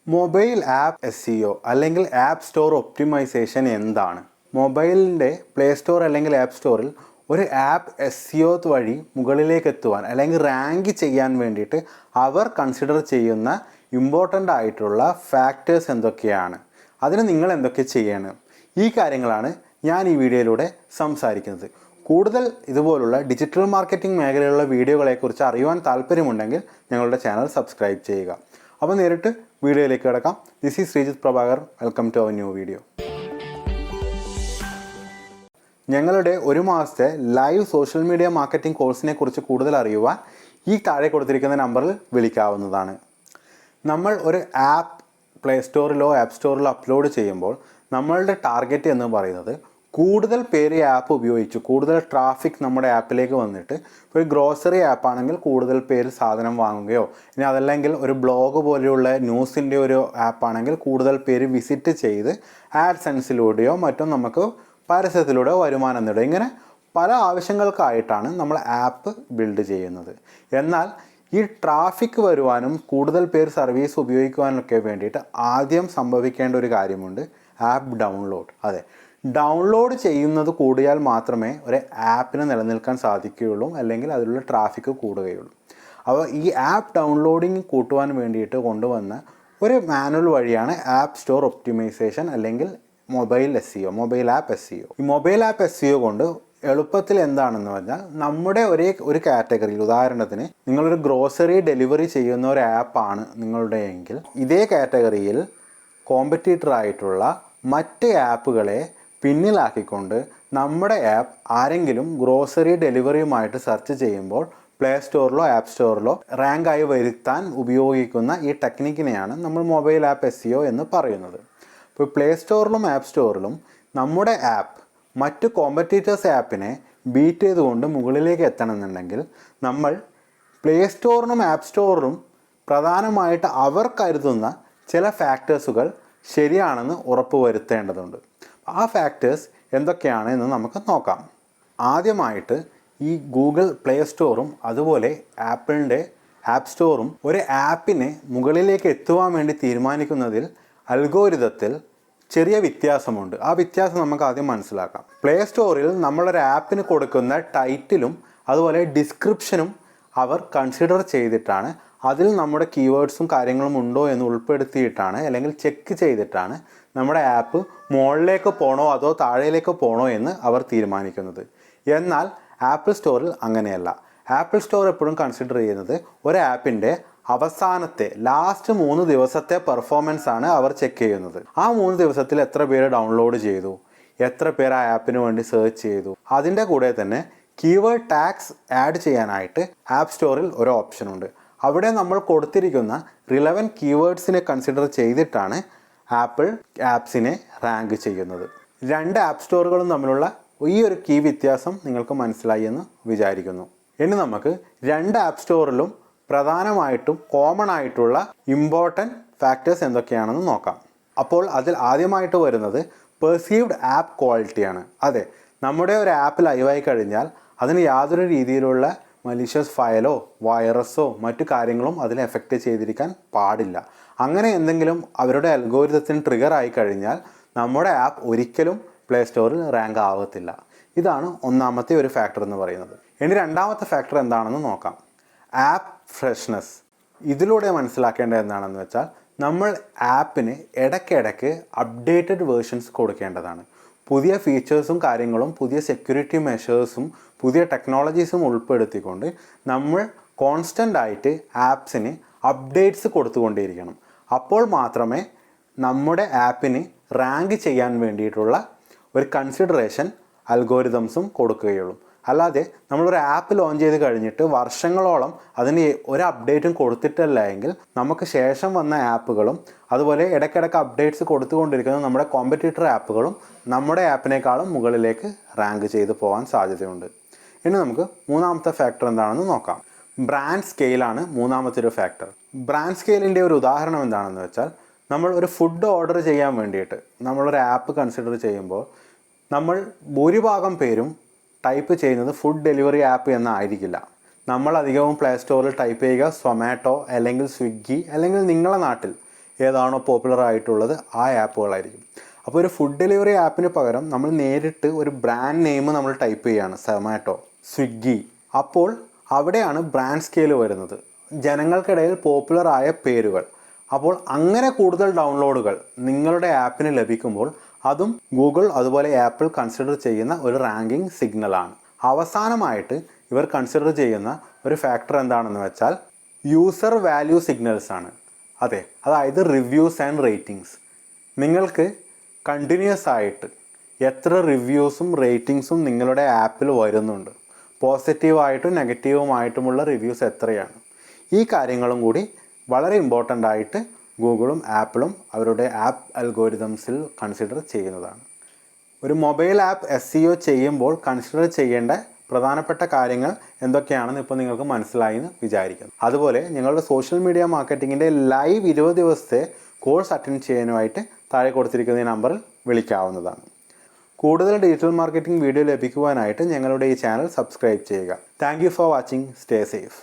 Mobile app SEO അല്ലെങ്കിൽ app store optimisation എന്താണ്? മൊബൈലിൻ്റെ പ്ലേ സ്റ്റോർ അല്ലെങ്കിൽ ആപ്പ് സ്റ്റോറിൽ ഒരു ആപ്പ് SEO വഴി മുകളിലേക്ക് എത്തുവാൻ അല്ലെങ്കിൽ റാങ്ക് ചെയ്യാൻ വേണ്ടിയിട്ട് അവർ കൺസിഡർ ചെയ്യുന്ന ഇമ്പോർട്ടൻ്റ് ആയിട്ടുള്ള ഫാക്ടേഴ്സ് എന്തൊക്കെയാണ്? അതിന് നിങ്ങൾ എന്തൊക്കെ ചെയ്യണം? ഈ കാര്യങ്ങളാണ് ഞാൻ ഈ വീഡിയോയിലൂടെ സംസാരിക്കുന്നത്. കൂടുതൽ ഇതുപോലുള്ള ഡിജിറ്റൽ മാർക്കറ്റിംഗ് മേഖലയിലുള്ള വീഡിയോകളെക്കുറിച്ച് അറിയുവാൻ താല്പര്യമുണ്ടെങ്കിൽ ഞങ്ങളുടെ ചാനൽ സബ്സ്ക്രൈബ് ചെയ്യുക. അപ്പോൾ നേരിട്ട് വീഡിയോയിലേക്ക് കിടക്കാം. This is Sreejith Prabhakar. Welcome to our new video. ഞങ്ങളുടെ ഒരു മാസത്തെ ലൈവ് സോഷ്യൽ മീഡിയ മാർക്കറ്റിംഗ് കോഴ്സിനെ കുറിച്ച് കൂടുതൽ അറിയുവാൻ ഈ താഴെ കൊടുത്തിരിക്കുന്ന നമ്പറിൽ വിളിക്കാവുന്നതാണ്. നമ്മൾ ഒരു ആപ്പ് പ്ലേ സ്റ്റോറിലോ ആപ്പ് സ്റ്റോറിലോ അപ്ലോഡ് ചെയ്യുമ്പോൾ നമ്മളുടെ ടാർഗറ്റ് എന്ന് പറയുന്നത് കൂടുതൽ പേര് ഈ ആപ്പ് ഉപയോഗിച്ചു, കൂടുതൽ ട്രാഫിക് നമ്മുടെ ആപ്പിലേക്ക് വന്നിട്ട്, ഒരു ഗ്രോസറി ആപ്പാണെങ്കിൽ കൂടുതൽ പേര് സാധനം വാങ്ങുകയോ, ഇനി അതല്ലെങ്കിൽ ഒരു ബ്ലോഗ് പോലെയുള്ള ന്യൂസിൻ്റെ ഒരു ആപ്പാണെങ്കിൽ കൂടുതൽ പേര് വിസിറ്റ് ചെയ്ത് ആഡ്സെൻസിലൂടെയോ മറ്റോ നമുക്ക് പരസ്യത്തിലൂടെയോ വരുമാനം നേടും. ഇങ്ങനെ പല ആവശ്യങ്ങൾക്കായിട്ടാണ് നമ്മൾ ആപ്പ് ബിൽഡ് ചെയ്യുന്നത്. എന്നാൽ ഈ ട്രാഫിക് വരുവാനും കൂടുതൽ പേര് സർവീസ് ഉപയോഗിക്കുവാനൊക്കെ വേണ്ടിയിട്ട് ആദ്യം സംഭവിക്കേണ്ട ഒരു കാര്യമുണ്ട്, ആപ്പ് ഡൗൺലോഡ്. അതെ, ഡൗൺലോഡ് ചെയ്യുന്നത് കൂടിയാൽ മാത്രമേ ഒരു ആപ്പിന് നിലനിൽക്കാൻ സാധിക്കുകയുള്ളൂ, അല്ലെങ്കിൽ അതിലുള്ള ട്രാഫിക്ക് കൂടുകയുള്ളൂ. അപ്പോൾ ഈ ആപ്പ് ഡൗൺലോഡിങ് കൂട്ടുവാൻ വേണ്ടിയിട്ട് കൊണ്ടുവന്ന ഒരു മാനുവൽ വഴിയാണ് ആപ്പ് സ്റ്റോർ ഒപ്റ്റിമൈസേഷൻ അല്ലെങ്കിൽ മൊബൈൽ ആപ്പ് SEO. ഈ മൊബൈൽ ആപ്പ് SEO കൊണ്ട് എളുപ്പത്തിൽ എന്താണെന്ന് പറഞ്ഞാൽ, നമ്മുടെ ഒരു കാറ്റഗറിയിൽ, ഉദാഹരണത്തിന് നിങ്ങളൊരു ഗ്രോസറി ഡെലിവറി ചെയ്യുന്ന ഒരു ആപ്പാണ് നിങ്ങളുടെ എങ്കിൽ, ഇതേ കാറ്റഗറിയിൽ കോമ്പറ്റീറ്റർ ആയിട്ടുള്ള മറ്റ് ആപ്പുകളെ പിന്നിലാക്കിക്കൊണ്ട് നമ്മുടെ ആപ്പ് ആരെങ്കിലും ഗ്രോസറി ഡെലിവറിയുമായിട്ട് സെർച്ച് ചെയ്യുമ്പോൾ പ്ലേ സ്റ്റോറിലോ ആപ്പ് സ്റ്റോറിലോ റാങ്കായി വരുത്താൻ ഉപയോഗിക്കുന്ന ഈ ടെക്നിക്കിനെയാണ് നമ്മൾ മൊബൈൽ ആപ്പ് SEO എന്ന് പറയുന്നത്. ഇപ്പോൾ പ്ലേ സ്റ്റോറിലും ആപ്പ് സ്റ്റോറിലും നമ്മുടെ ആപ്പ് മറ്റ് കോമ്പറ്റീറ്റേഴ്സ് ആപ്പിനെ ബീറ്റ് ചെയ്തുകൊണ്ട് മുകളിലേക്ക് എത്തണമെന്നുണ്ടെങ്കിൽ നമ്മൾ പ്ലേ സ്റ്റോറിനും ആപ്പ് സ്റ്റോറിലും പ്രധാനമായിട്ട് അവർ കരുതുന്ന ചില ഫാക്ടേഴ്സുകൾ ശരിയാണെന്ന് ഉറപ്പുവരുത്തേണ്ടതുണ്ട്. ആ ഫാക്ടേഴ്സ് എന്തൊക്കെയാണ് എന്ന് നമുക്ക് നോക്കാം. ആദ്യമായിട്ട് ഈ ഗൂഗിൾ പ്ലേ സ്റ്റോറും അതുപോലെ ആപ്പിളിൻ്റെ ആപ്പ് സ്റ്റോറും ഒരു ആപ്പിനെ മുകളിലേക്ക് എത്തുവാൻ വേണ്ടി തീരുമാനിക്കുന്നതിൽ അൽഗോരിതത്തിൽ ചെറിയ വ്യത്യാസമുണ്ട്. ആ വ്യത്യാസം നമുക്ക് ആദ്യം മനസ്സിലാക്കാം. പ്ലേ സ്റ്റോറിൽ നമ്മളൊരു ആപ്പിന് കൊടുക്കുന്ന ടൈറ്റിലും അതുപോലെ ഡിസ്ക്രിപ്ഷനും അവർ കൺസിഡർ ചെയ്തിട്ടാണ്, അതിൽ നമ്മുടെ കീവേഡ്സും കാര്യങ്ങളും ഉണ്ടോ എന്ന് ഉൾപ്പെടുത്തിയിട്ടാണ് അല്ലെങ്കിൽ ചെക്ക് ചെയ്തിട്ടാണ് നമ്മുടെ ആപ്പ് മുകളിലേക്ക് പോകണോ അതോ താഴേലേക്ക് പോകണോ എന്ന് അവർ തീരുമാനിക്കുന്നത്. എന്നാൽ ആപ്പിൾ സ്റ്റോറിൽ അങ്ങനെയല്ല. ആപ്പിൾ സ്റ്റോർ എപ്പോഴും കൺസിഡർ ചെയ്യുന്നത് ഒരു ആപ്പിൻ്റെ അവസാനത്തെ ലാസ്റ്റ് 3 ദിവസത്തെ പെർഫോമൻസ് ആണ് അവർ ചെക്ക് ചെയ്യുന്നത്. ആ 3 ദിവസത്തിൽ എത്ര പേര് ഡൗൺലോഡ് ചെയ്തു, എത്ര പേർ ആ ആപ്പിന് വേണ്ടി സെർച്ച് ചെയ്തു. അതിൻ്റെ കൂടെ തന്നെ കീവേഡ് ടാഗ്സ് ആഡ് ചെയ്യാനായിട്ട് ആപ്പ് സ്റ്റോറിൽ ഒരു ഓപ്ഷനുണ്ട്. അവിടെ നമ്മൾ കൊടുത്തിരിക്കുന്ന റിലവൻറ്റ് കീവേഡ്സിനെ കൺസിഡർ ചെയ്തിട്ടാണ് ആപ്പിൾ ആപ്സിനെ റാങ്ക് ചെയ്യുന്നത്. 2 ആപ്പ് സ്റ്റോറുകളും തമ്മിലുള്ള ഈ ഒരു കീ വ്യത്യാസം നിങ്ങൾക്ക് മനസ്സിലായി എന്ന് വിചാരിക്കുന്നു. ഇനി നമുക്ക് 2 ആപ്പ് സ്റ്റോറിലും പ്രധാനമായിട്ടും കോമൺ ആയിട്ടുള്ള ഇമ്പോർട്ടൻറ്റ് ഫാക്ടേഴ്സ് എന്തൊക്കെയാണെന്ന് നോക്കാം. അപ്പോൾ അതിൽ ആദ്യമായിട്ട് വരുന്നത് പെർസീവ്ഡ് ആപ്പ് ക്വാളിറ്റിയാണ്. അതെ, നമ്മുടെ ഒരു ആപ്പ് ലൈവായി കഴിഞ്ഞാൽ അതിന് യാതൊരു രീതിയിലുള്ള മലീഷ്യസ് ഫയലോ വൈറസോ മറ്റു കാര്യങ്ങളും അതിനെ എഫക്റ്റ് ചെയ്തിരിക്കാൻ പാടില്ല. അങ്ങനെ എന്തെങ്കിലും അവരുടെ അൽഗോരിതത്തിന് ട്രിഗർ ആയി കഴിഞ്ഞാൽ നമ്മുടെ ആപ്പ് ഒരിക്കലും പ്ലേ സ്റ്റോറിൽ റാങ്ക് ആവത്തില്ല. ഇതാണ് ഒന്നാമത്തെ ഒരു ഫാക്ടർ എന്ന് പറയുന്നത്. ഇനി രണ്ടാമത്തെ ഫാക്ടർ എന്താണെന്ന് നോക്കാം. App freshness. ഇതിലൂടെ മനസ്സിലാക്കേണ്ടത് എന്താണെന്ന് വെച്ചാൽ, നമ്മൾ ആപ്പിന് ഇടയ്ക്കിടയ്ക്ക് അപ്ഡേറ്റഡ് വേർഷൻസ് കൊടുക്കേണ്ടതാണ്. പുതിയ ഫീച്ചേഴ്സും കാര്യങ്ങളും പുതിയ സെക്യൂരിറ്റി മെഷേഴ്സും പുതിയ ടെക്നോളജീസും ഉൾപ്പെടുത്തിക്കൊണ്ട് നമ്മൾ കോൺസ്റ്റൻ്റ് ആയിട്ട് ആപ്സിന് അപ്ഡേറ്റ്സ് കൊടുത്തുകൊണ്ടിരിക്കണം. അപ്പോൾ മാത്രമേ നമ്മുടെ ആപ്പിന് റാങ്ക് ചെയ്യാൻ വേണ്ടിയിട്ടുള്ള ഒരു കൺസിഡറേഷൻ അൽഗോരിതംസും കൊടുക്കുകയുള്ളൂ. അല്ലാതെ നമ്മളൊരു ആപ്പ് ലോഞ്ച് ചെയ്ത് കഴിഞ്ഞിട്ട് വർഷങ്ങളോളം അതിന് ഒരു അപ്ഡേറ്റും കൊടുത്തിട്ടല്ല എങ്കിൽ നമുക്ക് ശേഷം വന്ന ആപ്പുകളും അതുപോലെ ഇടയ്ക്കിടയ്ക്ക് അപ്ഡേറ്റ്സ് കൊടുത്തുകൊണ്ടിരിക്കുന്ന നമ്മുടെ കോമ്പറ്റീറ്റർ ആപ്പുകളും നമ്മുടെ ആപ്പിനേക്കാളും മുകളിലേക്ക് റാങ്ക് ചെയ്ത് പോകാൻ സാധ്യതയുണ്ട്. ഇനി നമുക്ക് മൂന്നാമത്തെ ഫാക്ടർ എന്താണെന്ന് നോക്കാം. ബ്രാൻഡ് സ്കെയിലാണ് മൂന്നാമത്തെ ഒരു ഫാക്ടർ. ബ്രാൻഡ് സ്കെയിലിൻ്റെ ഒരു ഉദാഹരണം എന്താണെന്ന് വെച്ചാൽ, നമ്മൾ ഒരു ഫുഡ് ഓർഡർ ചെയ്യാൻ വേണ്ടിയിട്ട് നമ്മളൊരു ആപ്പ് കൺസിഡർ ചെയ്യുമ്പോൾ നമ്മൾ ഭൂരിഭാഗം പേരും ടൈപ്പ് ചെയ്യുന്നത് ഫുഡ് ഡെലിവറി ആപ്പ് എന്നായിരിക്കില്ല. നമ്മൾ അധികവും പ്ലേ സ്റ്റോറിൽ ടൈപ്പ് ചെയ്യുക സൊമാറ്റോ അല്ലെങ്കിൽ സ്വിഗ്ഗി അല്ലെങ്കിൽ നിങ്ങളുടെ നാട്ടിൽ ഏതാണോ പോപ്പുലർ ആയിട്ടുള്ളത് ആ ആപ്പുകളായിരിക്കും. അപ്പോൾ ഒരു ഫുഡ് ഡെലിവറി ആപ്പിന് പകരം നമ്മൾ നേരിട്ട് ഒരു ബ്രാൻഡ് നെയിം നമ്മൾ ടൈപ്പ് ചെയ്യുകയാണ്, സൊമാറ്റോ, സ്വിഗ്ഗി. അപ്പോൾ അവിടെയാണ് ബ്രാൻഡ് സ്കെയിൽ വരുന്നത്, ജനങ്ങൾക്കിടയിൽ പോപ്പുലർ ആയ പേരുകൾ. അപ്പോൾ അങ്ങനെ കൂടുതൽ ഡൗൺലോഡുകൾ നിങ്ങളുടെ ആപ്പിന് ലഭിക്കുമ്പോൾ അതും ഗൂഗിൾ അതുപോലെ ആപ്പിൾ കൺസിഡർ ചെയ്യുന്ന ഒരു റാങ്കിങ് സിഗ്നലാണ്. അവസാനമായിട്ട് ഇവർ കൺസിഡർ ചെയ്യുന്ന ഒരു ഫാക്ടർ എന്താണെന്ന് വെച്ചാൽ യൂസർ വാല്യൂ സിഗ്നൽസ് ആണ്. അതെ, അതായത് റിവ്യൂസ് ആൻഡ് റേറ്റിംഗ്സ്. നിങ്ങൾക്ക് കണ്ടിന്യൂസ് ആയിട്ട് എത്ര റിവ്യൂസും റേറ്റിംഗ്സും നിങ്ങളുടെ ആപ്പിൽ വരുന്നുണ്ട്, പോസിറ്റീവായിട്ടും നെഗറ്റീവുമായിട്ടുമുള്ള റിവ്യൂസ് എത്രയാണ്, ഈ കാര്യങ്ങളും കൂടി വളരെ ഇമ്പോർട്ടൻ്റ് ആയിട്ട് ഗൂഗിളും ആപ്പിളും അവരുടെ ആപ്പ് അൽഗോരിതംസിൽ കൺസിഡർ ചെയ്യുന്നതാണ്. ഒരു മൊബൈൽ ആപ്പ് SEO ചെയ്യുമ്പോൾ കൺസിഡർ ചെയ്യേണ്ട പ്രധാനപ്പെട്ട കാര്യങ്ങൾ എന്തൊക്കെയാണെന്ന് ഇപ്പോൾ നിങ്ങൾക്ക് മനസ്സിലായി എന്ന് വിചാരിക്കുന്നു. അതുപോലെ നിങ്ങളുടെ സോഷ്യൽ മീഡിയ മാർക്കറ്റിങ്ങിൻ്റെ ലൈവ് 20 ദിവസത്തെ കോഴ്സ് അറ്റൻഡ് ചെയ്യാനുമായിട്ട് താഴെ കൊടുത്തിരിക്കുന്ന ഈ നമ്പറിൽ വിളിക്കാവുന്നതാണ്. കൂടുതൽ ഡിജിറ്റൽ മാർക്കറ്റിംഗ് വീഡിയോ ലഭിക്കുവാനായിട്ട് ഞങ്ങളുടെ ഈ ചാനൽ സബ്സ്ക്രൈബ് ചെയ്യുക. Thank you for watching. Stay safe.